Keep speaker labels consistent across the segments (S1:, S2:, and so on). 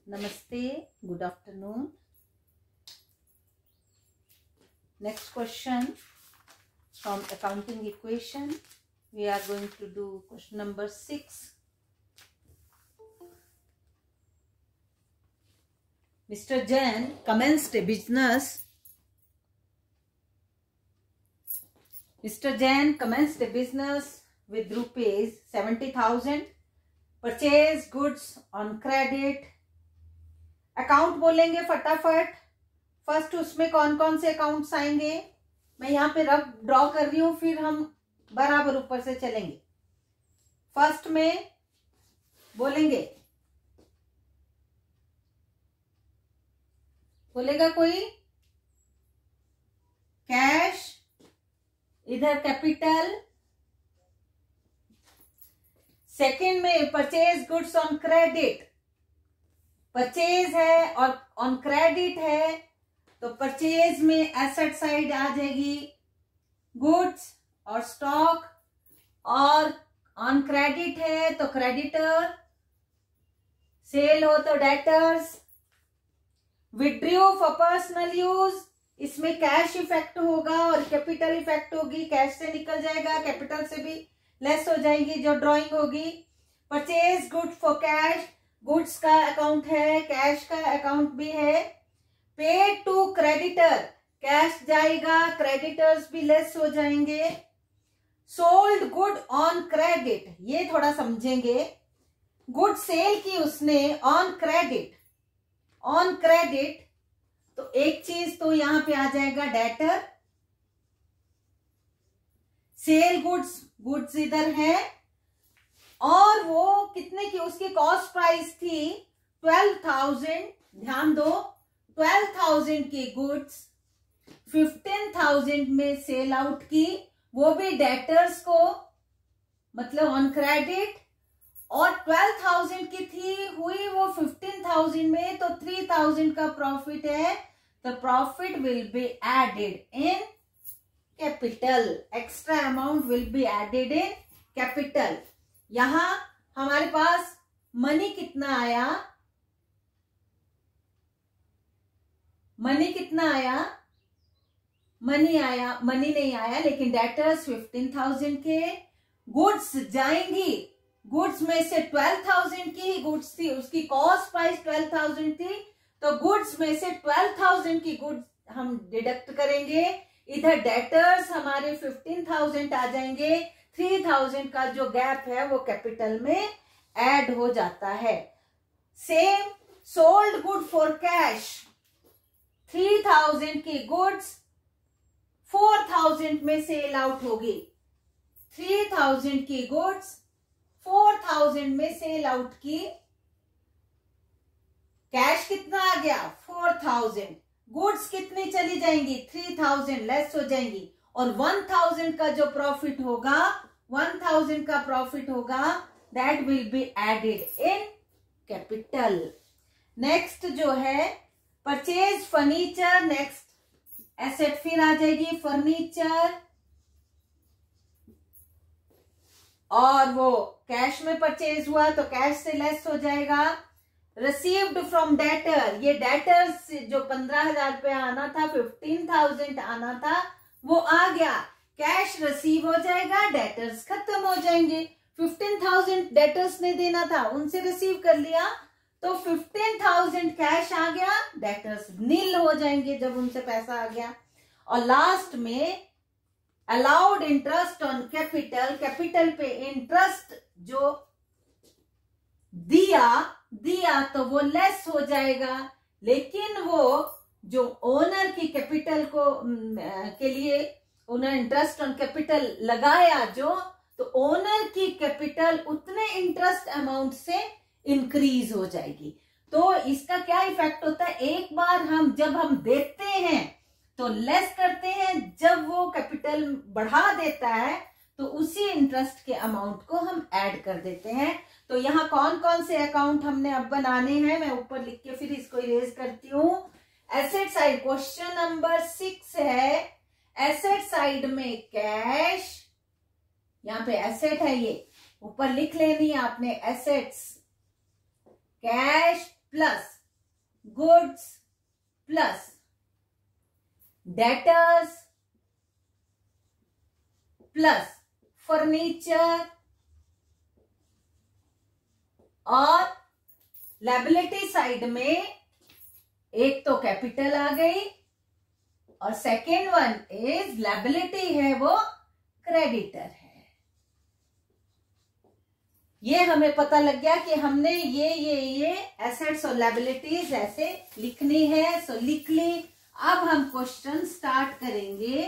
S1: Namaste, good afternoon. Next question from accounting equation. We are going to do question number 6. Mr. Jain commenced a business. Mr. Jain commenced a business with rupees 70,000. Purchase goods on credit. Account बोलेंगे फटाफट. First उसमें कौन कौन से accounts आएंगे मैं यहाँ पे रफ ड्रॉ कर रही हूँ, फिर हम बराबर ऊपर से चलेंगे. फर्स्ट में बोलेंगे, बोलेगा कोई कैश, इधर कैपिटल. सेकंड में purchase goods on credit. Purchase है और ऑन क्रेडिट है, तो परचेज में एसेट साइड आ जाएगी गुड्स और स्टॉक, और ऑन क्रेडिट है तो क्रेडिटर, सेल हो तो debtors. Withdraw for personal use, इसमें कैश इफेक्ट होगा और कैपिटल इफेक्ट होगी. कैश से निकल जाएगा, कैपिटल से भी लेस हो जाएगी जो ड्राइंग होगी. Purchase good for cash, goods का अकाउंट है, कैश का अकाउंट भी है. पेड टू क्रेडिटर, कैश जाएगा, क्रेडिटर्स भी लेस हो जाएंगे. सोल्ड गुड ऑन क्रेडिट, ये थोड़ा समझेंगे. गुड सेल की उसने ऑन क्रेडिट, ऑन क्रेडिट, तो एक चीज तो यहां पे आ जाएगा डेटर. सेल गुड्स, गुड्स इधर है, और वो कितने की उसकी कॉस्ट प्राइस थी 12,000. ध्यान दो, 12,000 की गुड्स 15,000 में सेल आउट की, वो भी डेटर्स को, मतलब ऑन क्रेडिट. और 12,000 की थी, हुई वो 15,000 में, तो 3,000 का प्रॉफिट है. तो profit will be added in capital. Extra amount will be added in capital. यहां हमारे पास मनी कितना आया, मनी कितना आया, मनी आया, मनी नहीं आया, लेकिन डेटर्स 15,000 के. गुड्स जाएंगी, गुड्स में से 12,000 की गुड्स थी, उसकी कॉस्ट प्राइस 12,000 थी, तो गुड्स में से 12,000 की गुड्स हम डिडक्ट करेंगे. इधर डेटर्स हमारे 15,000 आ जाएंगे. 3,000 का जो गैप है वो कैपिटल में ऐड हो जाता है. Same sold good for cash, 3,000 की गुड्स 4,000 में सेल आउट होगी. 3,000 की गुड्स 4,000 में सेल आउट की. कैश कितना आ गया 4,000. गुड्स कितनी चली जाएंगी 3,000 लेस हो जाएंगी, और 1,000 का जो प्रॉफिट होगा, 1,000 का प्रॉफिट होगा, that will be added in capital. Next जो है परचेज फर्नीचर. नेक्स्ट एसेट फिर आ जाएगी फर्नीचर, और वो कैश में परचेज हुआ तो कैश से लेस हो जाएगा. रिसीव्ड फ्रॉम डेटर, ये डेटर्स जो 15,000 रुपये आना था, 15,000 आना था, वो आ गया. कैश रिसीव हो जाएगा, डेटर्स खत्म हो जाएंगे. 15,000 डेटर्स ने देना था, उनसे रिसीव कर लिया, तो 15,000 कैश आ गया, डेटर्स नील हो जाएंगे जब उनसे पैसा आ गया. और लास्ट में allowed interest on capital, capital पे इंटरेस्ट जो दिया तो वो लेस हो जाएगा, लेकिन वो जो ओनर की कैपिटल को के लिए उन्होंने इंटरेस्ट ऑन कैपिटल लगाया जो, तो ओनर की कैपिटल उतने इंटरेस्ट अमाउंट से इंक्रीज हो जाएगी. तो इसका क्या इफेक्ट होता है, एक बार जब हम देते हैं तो लेस करते हैं, जब वो कैपिटल बढ़ा देता है तो उसी इंटरेस्ट के अमाउंट को हम ऐड कर देते हैं. तो यहाँ कौन कौन से अकाउंट हमने अब बनाने हैं, मैं ऊपर लिख के फिर इसको इरेज करती हूँ. एसेट साइड क्वेश्चन नंबर 6 है. एसेट साइड में कैश, यहाँ पे एसेट है, ये ऊपर लिख लेनी है आपने. Assets cash plus goods plus debtors plus furniture और लायबिलिटी साइड में एक तो कैपिटल आ गई और सेकेंड वन इज लायबिलिटी है वो क्रेडिटर है। ये हमें पता लग गया कि हमने ये एसेट्स और लायबिलिटीज ऐसे लिखनी है, सो लिख ली। अब हम क्वेश्चन स्टार्ट करेंगे।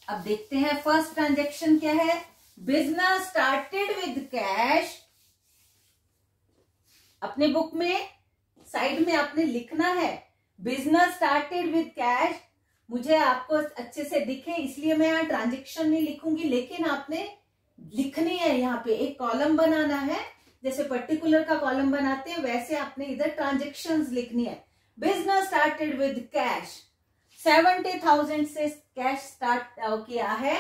S1: अब देखते हैं फर्स्ट ट्रांजेक्शन क्या है। Business started with cash. अपने बुक में साइड में आपने लिखना है बिजनेस स्टार्टेड विद कैश। मुझे आपको अच्छे से दिखे इसलिए मैं यहाँ ट्रांजेक्शन नहीं लिखूंगी, लेकिन आपने लिखनी है। यहाँ पे एक कॉलम बनाना है, जैसे पर्टिकुलर का कॉलम बनाते हैं वैसे आपने इधर ट्रांजेक्शन्स लिखनी है। बिजनेस स्टार्टेड विद कैश, 70,000 से कैश स्टार्ट किया है,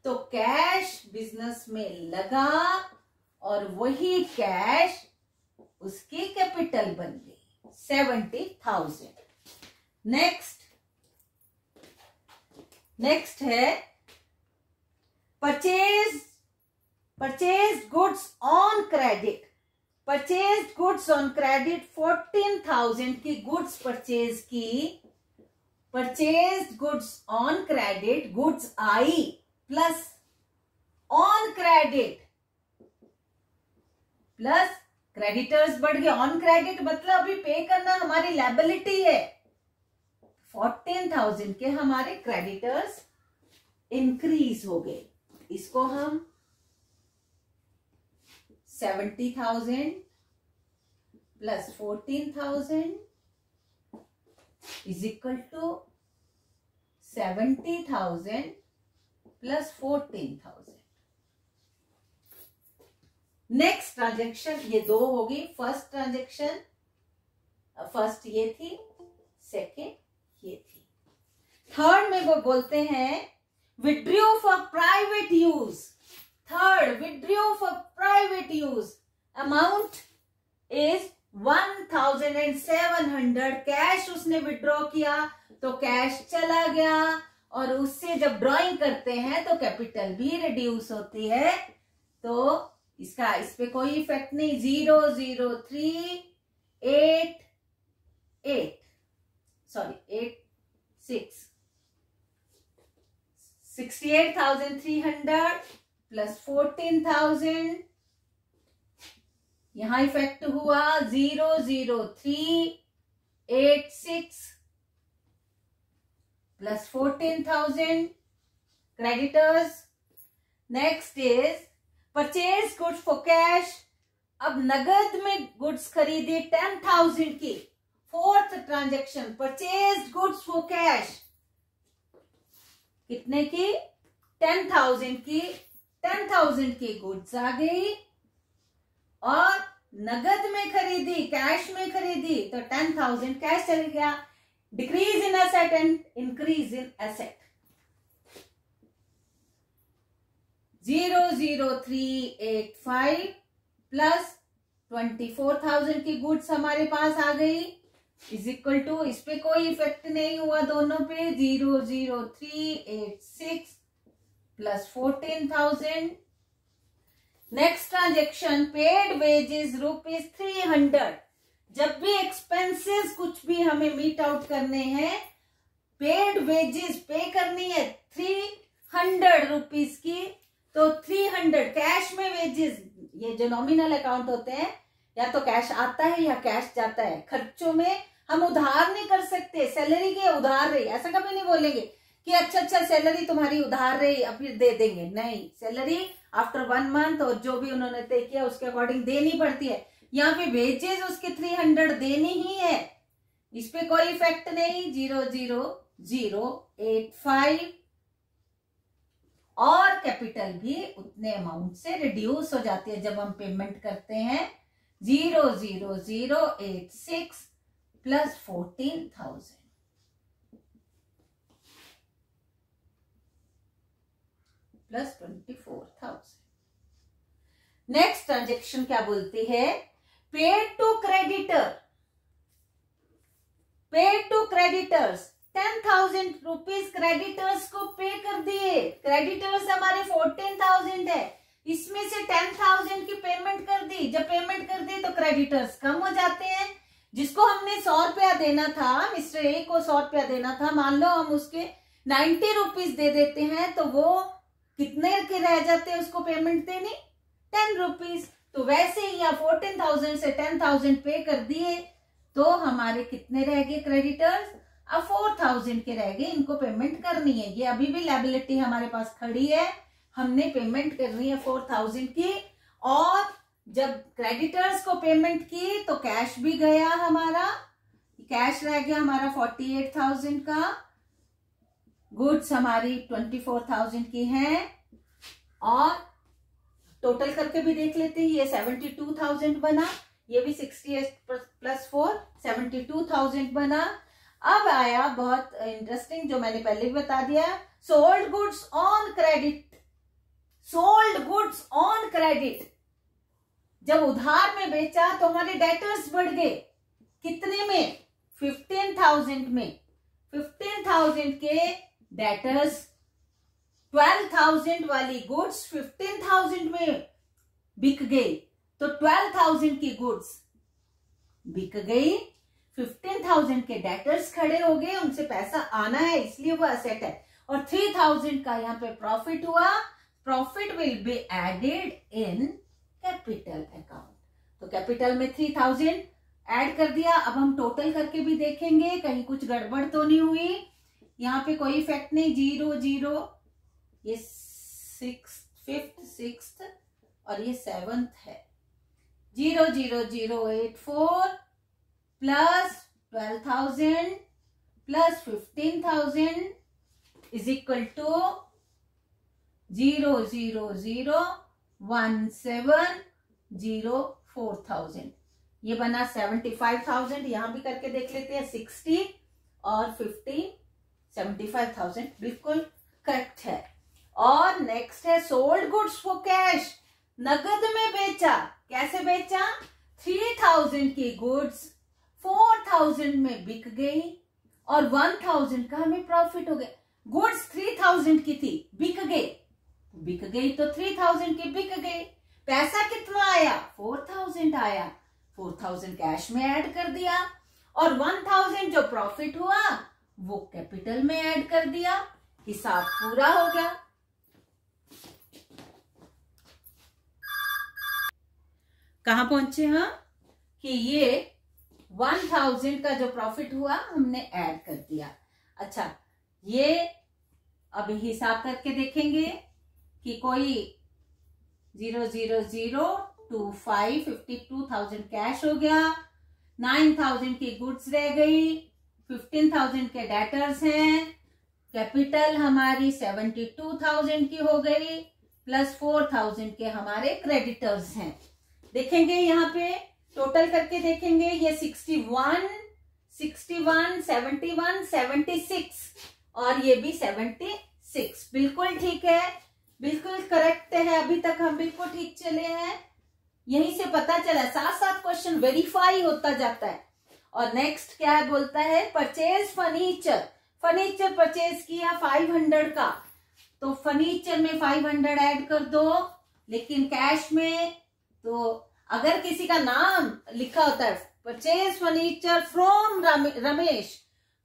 S1: तो कैश बिजनेस में लगा और वही कैश उसकी कैपिटल बन गई 70,000। नेक्स्ट है purchase goods on credit. Purchase goods on credit 14,000 की गुड्स परचेज की। Purchase goods on credit, goods I plus on credit plus creditors बढ़ गए। ऑन क्रेडिट मतलब अभी पे करना हमारी लायबिलिटी है। 14,000 के हमारे क्रेडिटर्स इंक्रीज हो गए। इसको हम 70,000 plus 14,000 is equal to 70,000 plus 14,000। Next transaction, ये दो होगी। फर्स्ट ट्रांजेक्शन, फर्स्ट ये थी, सेकेंड ये थी। थर्ड में वो बोलते हैं withdraw for private use. Third, withdraw for private use, amount is 1,700। Cash उसने विड्रॉ किया तो कैश चला गया, और उससे जब ड्राइंग करते हैं तो कैपिटल भी रिड्यूस होती है, तो इसका इस पे कोई इफेक्ट नहीं। 68,300 प्लस 14,000, यहां इफेक्ट हुआ 00386 plus 14,000 creditors. Next is purchase goods for cash. अब नगद में गुड्स खरीदी 10,000 की। Fourth transaction, purchase goods for cash, कितने की? 10,000 की। 10,000 की गुड्स आ गई और नगद में खरीदी, कैश में खरीदी, तो 10,000 कैश चल गया। Decrease in asset and increase in asset. 00385 plus 24,000 की गुड्स हमारे पास आ गई, इज इक्वल टू, इस पे कोई इफेक्ट नहीं हुआ दोनों पे, 00386 plus 14,000। Next transaction, paid wages ₹300। जब भी एक्सपेंसेस कुछ भी हमें मीट आउट करने हैं, पेड वेजेस पे करनी है 300 रुपीज की, तो 300 कैश में वेजेस, ये जो नॉमिनल अकाउंट होते हैं, या तो कैश आता है या कैश जाता है। खर्चों में हम उधार नहीं कर सकते। सैलरी के उधार रही, ऐसा कभी नहीं बोलेंगे कि अच्छा सैलरी तुम्हारी उधार रही अब फिर दे देंगे, नहीं। सैलरी आफ्टर 1 मंथ और जो भी उन्होंने तय किया उसके अकॉर्डिंग देनी पड़ती है। यहाँ पे वेजेस उसके 300 देनी ही है, इस पे कोई इफेक्ट नहीं। 00085 और कैपिटल भी उतने अमाउंट से रिड्यूस हो जाती है जब हम पेमेंट करते हैं। 00086 प्लस 14,000 प्लस 24,000। नेक्स्ट ट्रांजेक्शन क्या बोलती है? Paid to creditor. Paid to creditors, 10,000 rupees creditors को पे कर दिए। क्रेडिटर्स हमारे 14,000 है, इसमें से 10,000 की पेमेंट कर दी। जब पेमेंट कर दी तो क्रेडिटर्स कम हो जाते हैं। जिसको हमने 100 रुपया देना था, मिस्टर ए को 100 रुपया देना था, मान लो हम उसके 90 रुपीज दे देते हैं, तो वो कितने के रह जाते हैं उसको पेमेंट देनी? 10 रुपीज। तो वैसे ही यहाँ 14,000 से 10,000 पे कर दिए, तो हमारे कितने रह गए क्रेडिटर्स? अब 4,000 के रह गए, इनको पेमेंट करनी है। ये अभी भी लायबिलिटी हमारे पास खड़ी है, हमने पेमेंट करनी है 4,000 की। और जब क्रेडिटर्स को पेमेंट की तो कैश भी गया हमारा, कैश रह गया हमारा 48,000 का। गुड्स हमारी 24,000 की हैं, और टोटल करके भी देख लेते हैं। ये 72,000 बना, ये भी 68 प्लस 4 72,000 बना। अब आया बहुत इंटरेस्टिंग, जो मैंने पहले भी बता दिया, sold goods on credit. Sold goods on credit, जब उधार में बेचा तो हमारे डेटर्स बढ़ गए। कितने में? 15,000 में। 15,000 के डेटर्स, 12,000 वाली गुड्स 15,000 में बिक गई, तो 12,000 की गुड्स बिक गई, 15,000 के डेटर्स खड़े हो गए, उनसे पैसा आना है इसलिए वो एसेट है। और 3,000 का यहाँ पे प्रॉफिट हुआ। Profit will be added in capital account. तो कैपिटल में 3,000 ऐड कर दिया। अब हम टोटल करके भी देखेंगे कहीं कुछ गड़बड़ तो नहीं हुई। यहाँ पे कोई इफेक्ट नहीं, 0 0, ये 5th 6th और ये 7th है। 0 0 0 8 4 plus 12,000 plus 15,000 is equal to 0 0 0 1 7 0 4,000। ये बना 75,000। यहां भी करके देख लेते हैं, 60 और 50 75,000 बिल्कुल करेक्ट है। और नेक्स्ट है सोल्ड गुड्स फॉर कैश, नगद में बेचा। कैसे बेचा? 3,000 की गुड्स 4,000 में बिक गई और 1,000 का हमें प्रॉफिट हो गया। गुड्स 3,000 की थी, बिक गई तो 3,000 की बिक गई। पैसा कितना आया? 4,000 आया। 4,000 कैश में ऐड कर दिया और 1,000 जो प्रॉफिट हुआ वो कैपिटल में ऐड कर दिया। हिसाब पूरा हो गया। कहां पहुंचे हम? कि ये 1,000 का जो प्रॉफिट हुआ हमने ऐड कर दिया। अच्छा, ये अभी हिसाब करके देखेंगे कि कोई 0 0 0 2 5 52,000 कैश हो गया, 9,000 की गुड्स रह गई, 15,000 के डेटर्स हैं, कैपिटल हमारी 72,000 की हो गई, प्लस 4,000 के हमारे क्रेडिटर्स हैं। देखेंगे यहाँ पे टोटल करके देखेंगे, ये 61 61 71 76 और ये भी 76। बिल्कुल ठीक है, बिल्कुल करेक्ट है। अभी तक हम बिल्कुल ठीक चले हैं। यहीं से पता चला, साथ साथ क्वेश्चन वेरीफाई होता जाता है। और नेक्स्ट क्या है, बोलता है परचेज फर्नीचर। फर्नीचर परचेज किया 500 का, तो फर्नीचर में 500 ऐड कर दो। लेकिन कैश में तो अगर किसी का नाम लिखा होता है परचेज फर्नीचर फ्रॉम रमेश,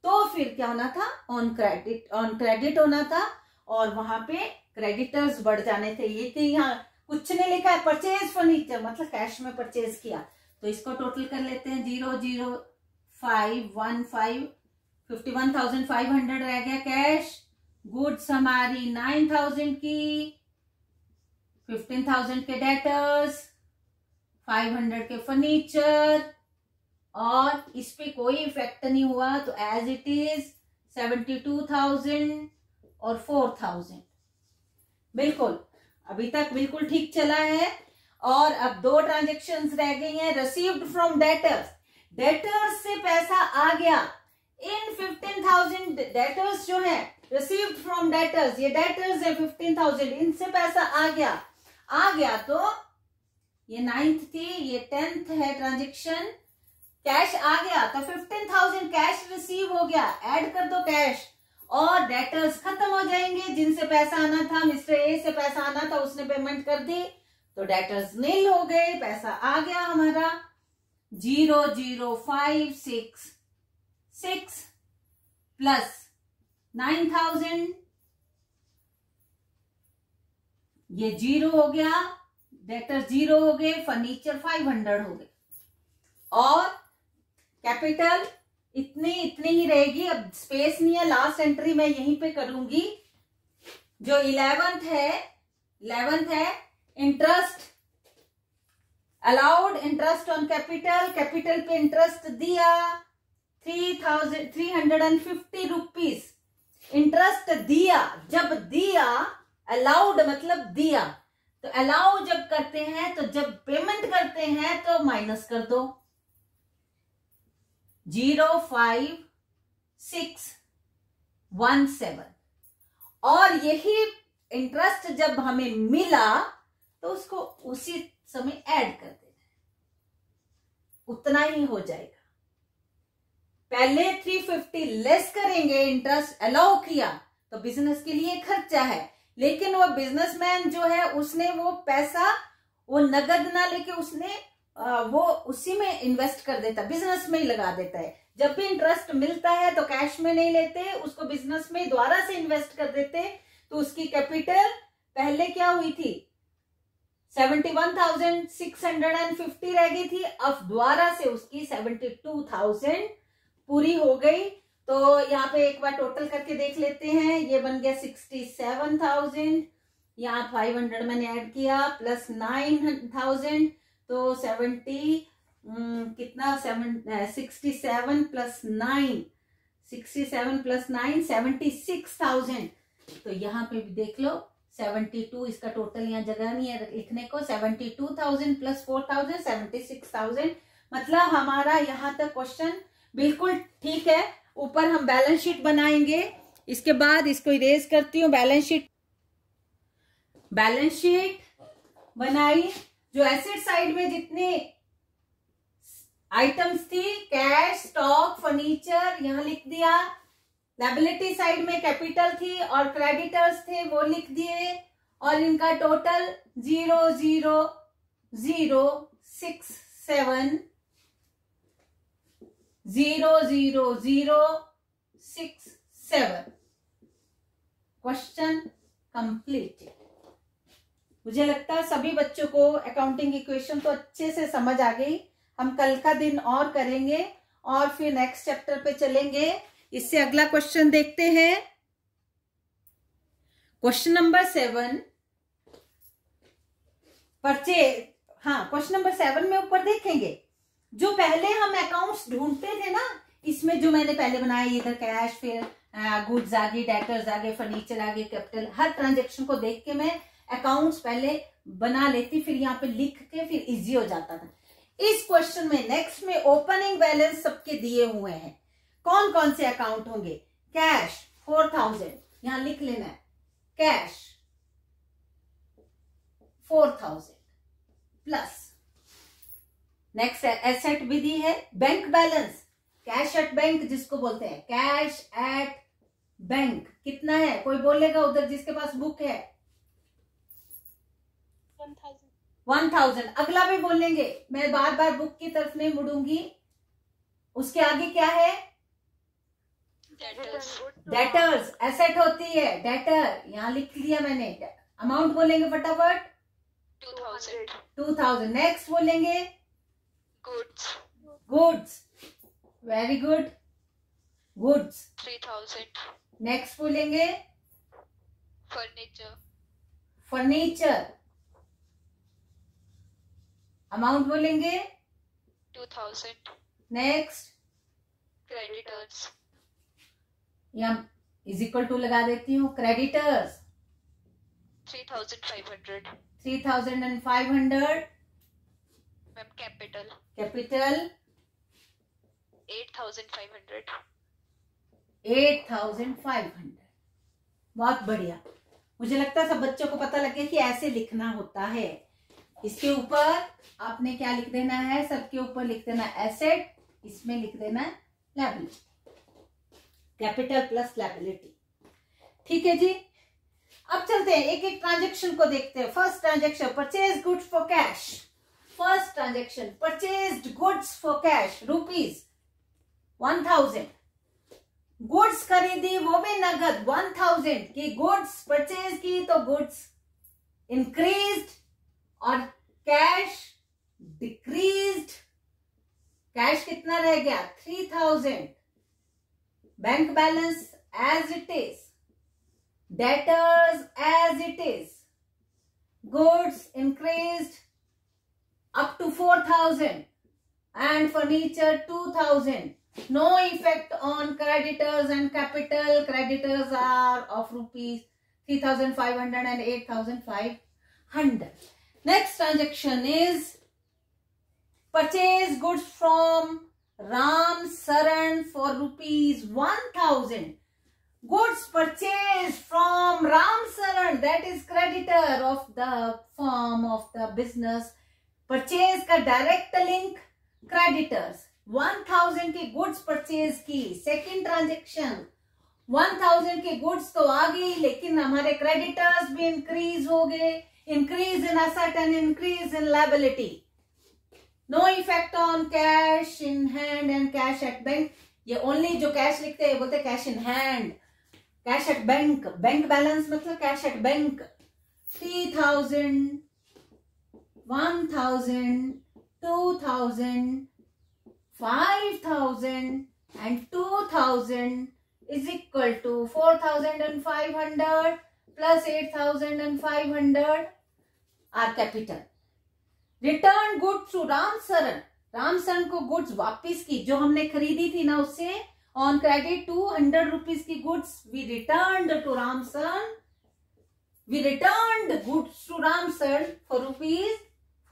S1: तो फिर क्या होना था? ऑन क्रेडिट होना था और वहां पे क्रेडिटर्स बढ़ जाने थे। ये कि यहाँ कुछ नहीं लिखा है, परचेज फर्नीचर मतलब कैश में परचेज किया। तो इसको टोटल कर लेते हैं, 0 0 5 1 5 51,500 रह गया कैश। गुड्स हमारी 9,000 की, 15,000 के डेटर्स, 500 के फर्नीचर, और इस पे कोई इफेक्ट नहीं हुआ तो एज इट इज 72,000 और 4,000। बिल्कुल अभी तक बिल्कुल ठीक चला है। और अब 2 ट्रांजेक्शन्स रह गई हैं। रिसीव्ड फ्रॉम डेटर्स, डेटर्स से पैसा आ गया। इन 15,000 डेटर्स जो है, रिसीव्ड फ्रॉम डेटर्स, ये डेटर्स है 15,000, इनसे पैसा आ गया तो ये 9th थी, ये 10th है ट्रांजेक्शन। कैश आ गया तो 15,000 कैश रिसीव हो गया, ऐड कर दो कैश, और डेटर्स खत्म हो जाएंगे। जिनसे पैसा आना था, मिस्टर ए से पैसा आना था, उसने पेमेंट कर दी तो डेटर्स नील हो गए, पैसा आ गया हमारा 00566 प्लस 9,000, ये 0 हो गया, डेटर्स 0 हो गए, फर्नीचर 500 हो गए, और कैपिटल इतनी ही रहेगी। अब स्पेस नहीं है, लास्ट एंट्री मैं यहीं पे करूंगी। जो 11th है interest, allowed interest on capital, capital पे इंटरेस्ट दिया 3,350 रुपीज इंटरेस्ट दिया। जब दिया, अलाउड मतलब दिया, तो अलाउ जब करते हैं तो जब पेमेंट करते हैं तो माइनस कर दो 05617, और यही इंटरेस्ट जब हमें मिला तो उसको उसी समय ऐड कर देना है, उतना ही हो जाएगा। पहले 350 लेस करेंगे, इंटरेस्ट अलाउ किया तो बिजनेस के लिए खर्चा है, लेकिन वो बिजनेसमैन जो है उसने वो पैसा वो नगद ना लेके उसने वो उसी में इन्वेस्ट कर देता, बिजनेस में ही लगा देता है। जब भी इंटरेस्ट मिलता है तो कैश में नहीं लेते, उसको बिजनेस में दोबारा से इन्वेस्ट कर देते, तो उसकी कैपिटल पहले क्या हुई थी 71,650 रह गई थी, अब दोबारा से उसकी 72,000 पूरी हो गई। तो यहाँ पे एक बार टोटल करके देख लेते हैं, ये बन गया 67,000, यहाँ 500 मैंने ऐड किया प्लस 9,000, तो 67 प्लस 9 76,000। तो यहाँ पे भी देख लो 72, इसका टोटल यहाँ जगह नहीं है लिखने को, 72,000 प्लस 4,000 76,000। मतलब हमारा यहाँ तक क्वेश्चन बिल्कुल ठीक है। ऊपर हम बैलेंस शीट बनाएंगे, इसके बाद इसको इरेज करती हूँ। बैलेंस शीट बनाई, जो एसेट साइड में जितने आइटम्स थी, कैश, स्टॉक, फर्नीचर, यहां लिख दिया। लायबिलिटी साइड में कैपिटल थी और क्रेडिटर्स थे, वो लिख दिए, और इनका टोटल 00067 क्वेश्चन कंप्लीट। मुझे लगता है सभी बच्चों को अकाउंटिंग इक्वेशन तो अच्छे से समझ आ गई। हम कल का दिन और करेंगे और फिर नेक्स्ट चैप्टर पे चलेंगे। इससे अगला क्वेश्चन देखते हैं, क्वेश्चन नंबर 7 परचेज। हाँ, क्वेश्चन नंबर 7 में ऊपर देखेंगे, जो पहले हम अकाउंट्स ढूंढते थे ना, इसमें जो मैंने पहले बनाया, इधर कैश, फिर गुड्स आ गई, डेटर्स आ गए, फर्नीचर आ गए, कैपिटल, हर ट्रांजेक्शन को देख के मैं अकाउंट्स पहले बना लेती, फिर यहाँ पे लिख के फिर इजी हो जाता था। इस क्वेश्चन में नेक्स्ट में ओपनिंग बैलेंस सबके दिए हुए हैं, कौन कौन से अकाउंट होंगे। कैश 4,000, यहां लिख लेना है, कैश 4,000 प्लस नेक्स्ट एसेट भी दी है, bank balance, cash at bank जिसको बोलते हैं, कैश एट बैंक कितना है, कोई बोलेगा उधर जिसके पास बुक है, 1,000। अगला भी बोलेंगे, मैं बार बार बुक की तरफ नहीं मुड़ूंगी। उसके आगे क्या है, डेटर्स, एसेट होती है डेटर, यहां लिख लिया मैंने। अमाउंट बोलेंगे फटाफट, 2,000। नेक्स्ट बोलेंगे goods, very good, goods
S2: 3,000।
S1: Next बोलेंगे फर्नीचर, अमाउंट बोलेंगे
S2: 2,000।
S1: नेक्स्ट
S2: क्रेडिटर्स,
S1: यहाँ इज इक्वल टू लगा देती हूँ, क्रेडिटर्स
S2: 3,500।
S1: 3,500।
S2: Ma'am capital 8,500।
S1: 8,500। बहुत बढ़िया। मुझे लगता है सब बच्चों को पता लग गया कि ऐसे लिखना होता है। इसके ऊपर आपने क्या लिख देना है, सबके ऊपर लिख देना एसेट, इसमें लिख देना है लायबिलिटी, कैपिटल प्लस लायबिलिटी। ठीक है जी। अब चलते हैं एक एक ट्रांजेक्शन को देखते हैं। First transaction purchase goods for cash. First transaction purchased goods for cash ₹1000। Goods खरीदी वो भी नगद 1000 की। गुड्स परचेज की तो गुड्स इंक्रीज्ड और कैश डिक्रीज्ड। कैश कितना रह गया 3000। Bank balance as it is, debtors as it is, goods increased up to 4000 and furniture 2000. No effect on creditors and capital. Creditors are of rupees 3500 and 8500. Next transaction is purchase goods from Ram Saran for rupees 1000. Goods purchased from Ram Saran, that is creditor of the firm of the business. Purchase का direct link creditors. 1000 की goods purchase की। Second transaction 1000 की goods तो आ गई, लेकिन हमारे creditors भी increase हो गए। Increase in asset and increase in liability. No effect on cash in hand and cash at bank. ये ओनली जो कैश लिखते हैं बोलते cash in hand, cash at bank. Bank balance मतलब cash at bank. 3000, 1000, 2000, 5000 and 2000 is equal to 4500 plus 8500 are capital. Return goods to Ram Saran. Ram Saran को goods वापिस की जो हमने खरीदी थी ना उससे ऑन क्रेडिट 200 रुपीज की goods we returned to Ram Saran. We returned goods to Ram Saran for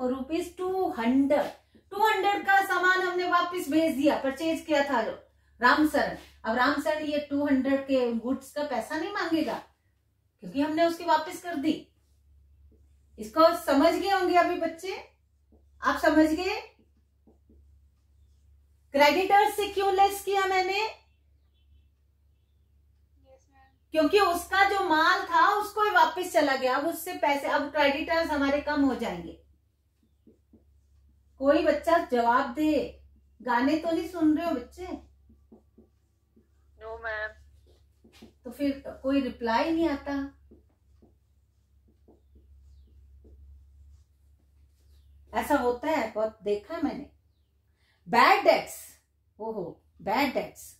S1: rupees 200। 200 का सामान हमने वापस भेज दिया, परचेज किया था जो राम सरन। अब राम सरन ये 200 के गुड्स का पैसा नहीं मांगेगा क्योंकि हमने उसकी वापस कर दी। इसको समझ गए होंगे अभी बच्चे, आप समझ गए? क्रेडिटर्स से क्यों लेस किया मैंने? क्योंकि उसका जो माल था उसको ही वापस चला गया, अब उससे पैसे, अब क्रेडिटर्स हमारे कम हो जाएंगे। कोई बच्चा जवाब दे। गाने तो नहीं सुन रहे हो बच्चे?
S2: No ma'am.
S1: तो फिर कोई रिप्लाई नहीं आता। ऐसा होता है, बहुत देखा है मैंने। बैड डेट्स, ओहो बैड डेट्स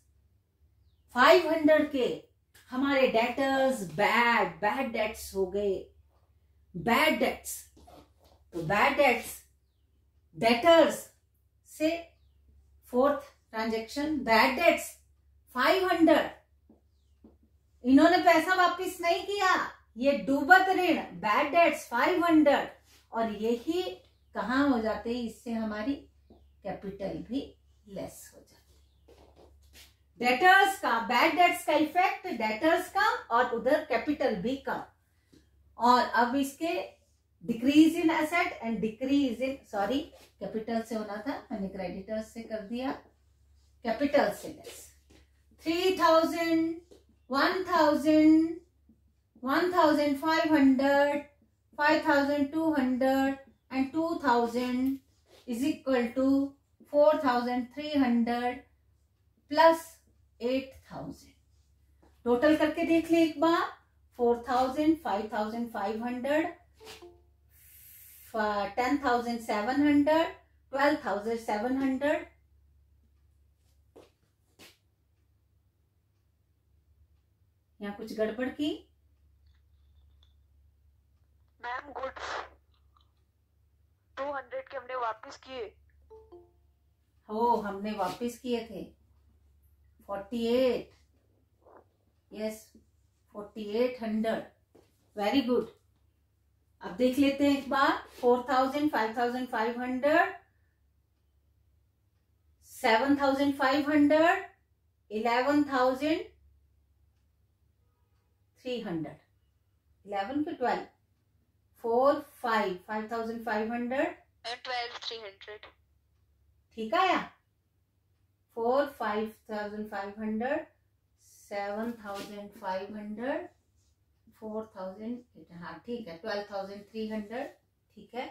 S1: 500 के हमारे डेटर्स बैड डेट्स हो गए। बैड डेट्स, तो बैड डेट्स डेटर्स से फोर्थ ट्रांजेक्शन बैड डेट्स 500। इन्होंने पैसा वापस नहीं किया, ये डूबत ऋण बैड डेट्स 500 और यही कहाँ हो जाते हैं, इससे हमारी कैपिटल भी लेस हो जाती है। डेटर्स का, बैड डेट्स का इफेक्ट डेटर्स का और उधर कैपिटल भी कम। और अब इसके decrease in asset and decrease in, sorry capital से होना था, मैंने क्रेडिटर्स से कर दिया, कैपिटल से less. 3000, 1000, 1500, 5200 and 2000 is equal to 4300 plus 8000। Total करके देख ले एक बार। 4000, 5500, 10,700, 12,700। यहाँ कुछ गड़बड़ की?
S2: मैम गुड्स 200 के हमने वापस किए।
S1: हो हमने वापस किए थे 48, यस 4800। Very good. अब देख लेते हैं एक बार। 4000, 5500, 7500, 11,300, 11 to 12, 4, 5, 5500
S2: 12,300।
S1: ठीक आया? 4 5,500, 7,500, 4,000, हाँ ठीक है, 12,300, ठीक है,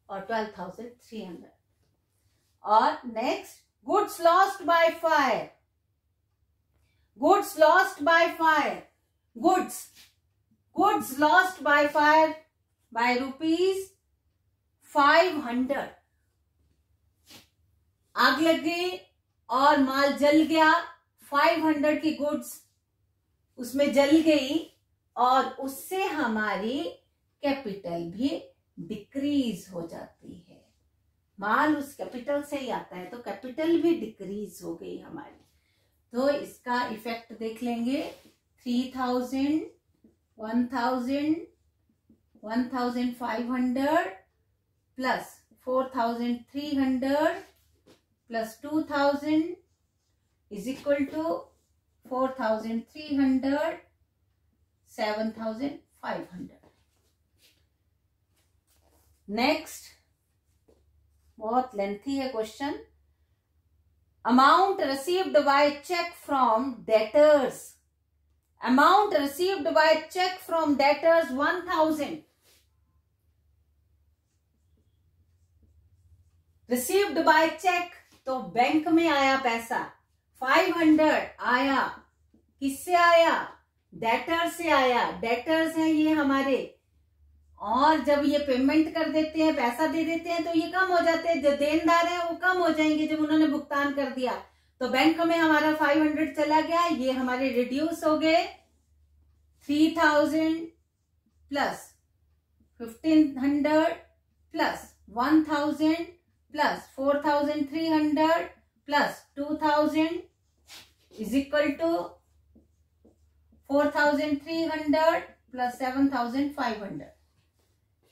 S1: और 12,300। और next goods lost by fire, goods lost by fire, goods lost by fire bye ₹500। आग लग गई और माल जल गया, 500 की गुड्स उसमें जल गई और उससे हमारी कैपिटल भी डिक्रीज हो जाती है। माल उस कैपिटल से ही आता है तो कैपिटल भी डिक्रीज हो गई हमारी। तो इसका इफेक्ट देख लेंगे, 3,000, 1,000, 1,500 plus 4,300 plus 2,000 is equal to 4,300, 7,500। Next, बहुत लेंथी है question. Amount received by cheque from debtors, amount received by cheque from debtors 1,000, received by cheque तो बैंक में आया पैसा, 500 आया, किससे आया, डेटर से आया, डेटर्स है ये हमारे। और जब ये पेमेंट कर देते हैं, पैसा दे देते हैं, तो ये कम हो जाते हैं, जो देनदार है वो कम हो जाएंगे जब उन्होंने भुगतान कर दिया। तो बैंक में हमारा 500 चला गया, ये हमारे रिड्यूस हो गए, 3,000 plus 1,500 plus 1,000 plus 4,300 plus 2,000 is equal to 4,300 plus 7,500।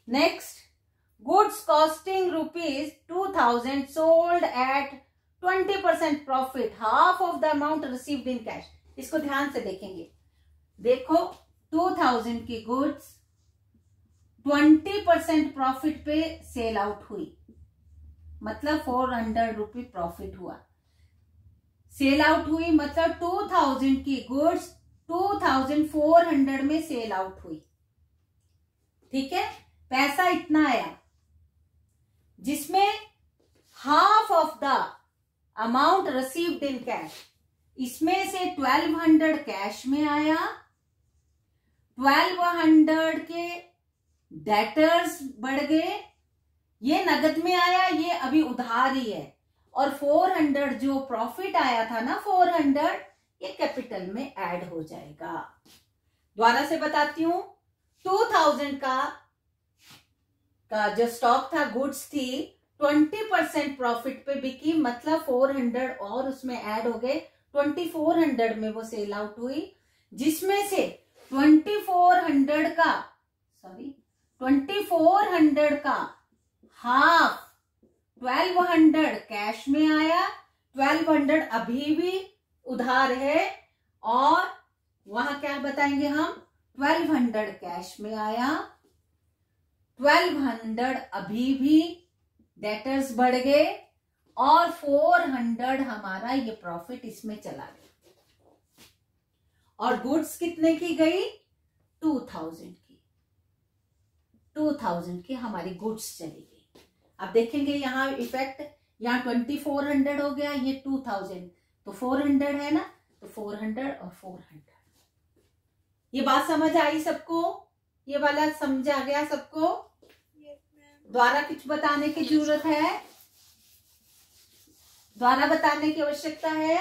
S1: Next, goods costing ₹2,000 sold at 20% profit, half of the amount received in cash. इसको ध्यान से देखेंगे, देखो 2,000 की गुड्स 20% प्रॉफिट पे सेल आउट हुई, मतलब 400 रुपये प्रॉफिट हुआ। सेल आउट हुई मतलब 2,000 की गुड्स 2,400 में सेल आउट हुई, ठीक है। पैसा इतना आया जिसमें half of the amount received in cash, इसमें से 1,200 कैश में आया, 1,200 के डेटर्स बढ़ गए, ये नगद में आया, ये अभी उधार ही है, और 400 जो प्रॉफिट आया था ना 400, ये कैपिटल में ऐड हो जाएगा। दोबारा से बताती हूं, 2,000 का जो स्टॉक था, गुड्स थी, 20% प्रॉफिट पे बिकी, मतलब 400 और उसमें ऐड हो गए, 2,400 में वो सेल आउट हुई, जिसमें से 2,400 का हाफ 1,200 कैश में आया, 1,200 अभी भी उधार है, और वहां क्या बताएंगे हम, 1,200 कैश में आया, 1,200 अभी भी डेटर्स बढ़ गए, और 400 हमारा ये प्रॉफिट इसमें चला गया। और गुड्स कितने की गई, 2,000 की, 2,000 की हमारी गुड्स चली गई। अब देखेंगे यहाँ इफेक्ट, यहाँ 2,400 हो गया, ये 2,000, तो 400 है ना, तो 400 और 400। ये बात समझ आई सबको, ये वाला समझ आ गया सबको? द्वारा कुछ बताने की जरूरत है, द्वारा बताने की आवश्यकता है?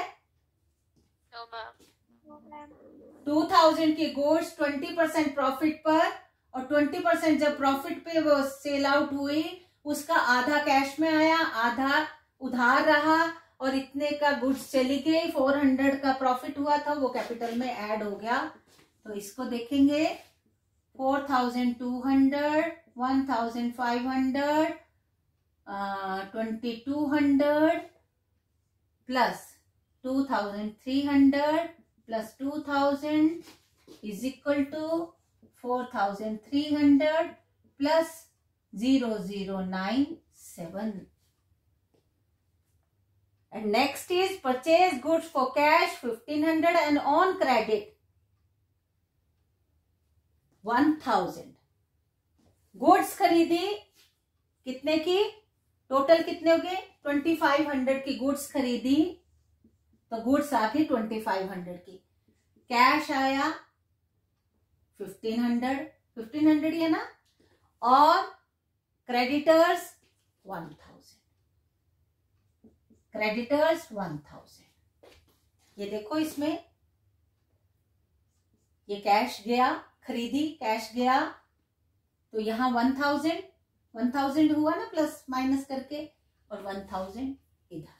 S1: 2,000 की गुड्स 20% प्रॉफिट पर, और 20% जब प्रॉफिट पे वो सेल आउट हुई, उसका आधा कैश में आया, आधा उधार रहा, और इतने का गुड्स चली गई, 400 का प्रॉफिट हुआ था, वो कैपिटल में ऐड हो गया। तो इसको देखेंगे, 4,200, 1,500, 2,200 plus 2,300 plus 2,000 is equal to 4,300 plus 0,097। And next is purchase goods for cash 1500 and on credit 1000. Goods खरीदी कितने की, टोटल कितने हो गए 2500 की गुड्स खरीदी, तो गुड्स आ गई 2500 की, कैश आया 1500 ही है ना, और क्रेडिटर्स 1000. ये देखो इसमें ये कैश गया, खरीदी कैश गया, तो यहां 1000 हुआ ना प्लस माइनस करके, और 1000 इधर.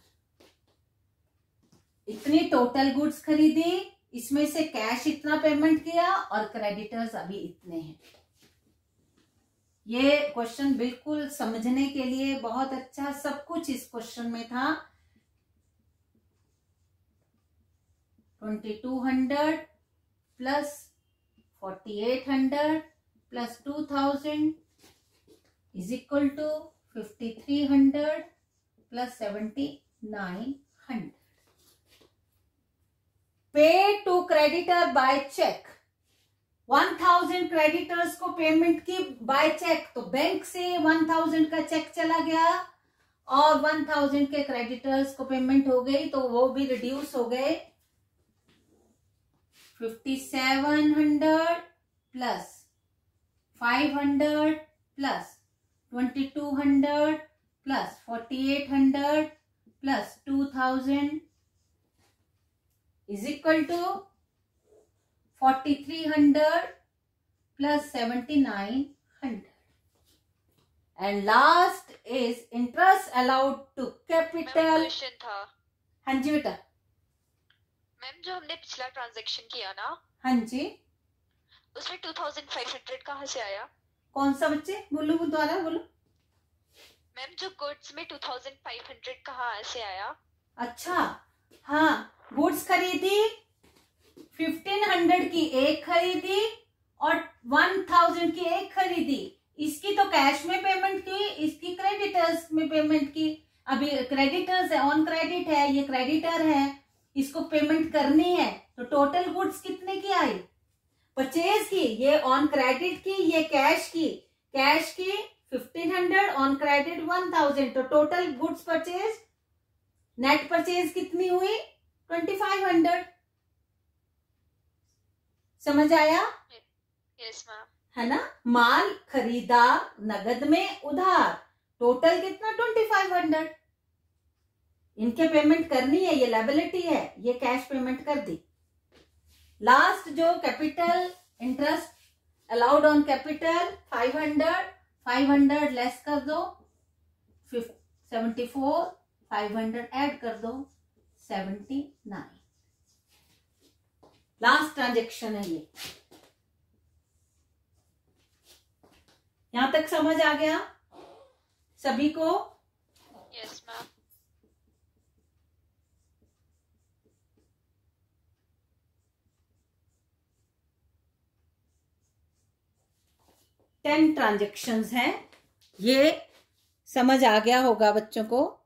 S1: इतनी टोटल गुड्स खरीदी, इसमें से कैश इतना पेमेंट किया और क्रेडिटर्स अभी इतने हैं. ये क्वेश्चन बिल्कुल समझने के लिए बहुत अच्छा, सब कुछ इस क्वेश्चन में था. 2200 plus 4800 plus 2000 is equal to 5300 plus 7900. Pay to creditor by cheque. 1000 creditors को पेमेंट की बाय चेक, तो बैंक से 1000 का चेक चला गया और 1000 के क्रेडिटर्स को पेमेंट हो गई, तो वो भी रिड्यूस हो गए. 5700 plus 500 plus 2200 plus 4800 plus 2000 is equal to 4300 plus 7900. And last is interest allowed to capital.
S2: Question था
S1: हाँ जी बेटा.
S2: मैम, जो हमने पिछला ट्रांजैक्शन किया ना,
S1: हाँ जी,
S2: उसमें 2500 कहाँ से आया?
S1: कौन सा बच्चे, बोलो दोबारा बोलो.
S2: मैम, जो गुड्स में 2500 कहाँ से आया?
S1: अच्छा, हाँ, गुड्स खरीदी 1500 की एक खरीदी और 1000 की एक खरीदी. इसकी तो कैश में पेमेंट की, इसकी क्रेडिटर्स में पेमेंट की. अभी क्रेडिटर्स है, ऑन क्रेडिट है, ये क्रेडिटर है, इसको पेमेंट करनी है. तो टोटल गुड्स कितने की आई, परचेज की, ये ऑन क्रेडिट की, ये कैश की. कैश की 1500, ऑन क्रेडिट 1000, तो total goods purchase, net purchase कितनी हुई 2500. समझ आया?
S2: Yes ma'am.
S1: है ना. माल खरीदा नगद में उधार, टोटल कितना 2500. इनके पेमेंट करनी है, ये लायबिलिटी है, ये कैश पेमेंट कर दी. लास्ट जो capital interest allowed on capital 500 less कर दो 74, 500 ऐड कर दो 79. लास्ट ट्रांजेक्शन है ये. यहां तक समझ आ गया सभी को?
S2: Yes ma'am.
S1: टेन ट्रांजेक्शन्स हैं, ये समझ आ गया होगा बच्चों को.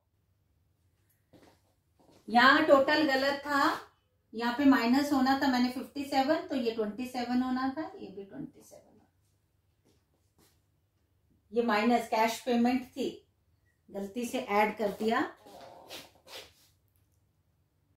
S1: यहां टोटल गलत था, यहाँ पे माइनस होना था, मैंने 57, तो ये 27 होना था, ये भी 27. ये माइनस कैश पेमेंट थी, गलती से ऐड कर दिया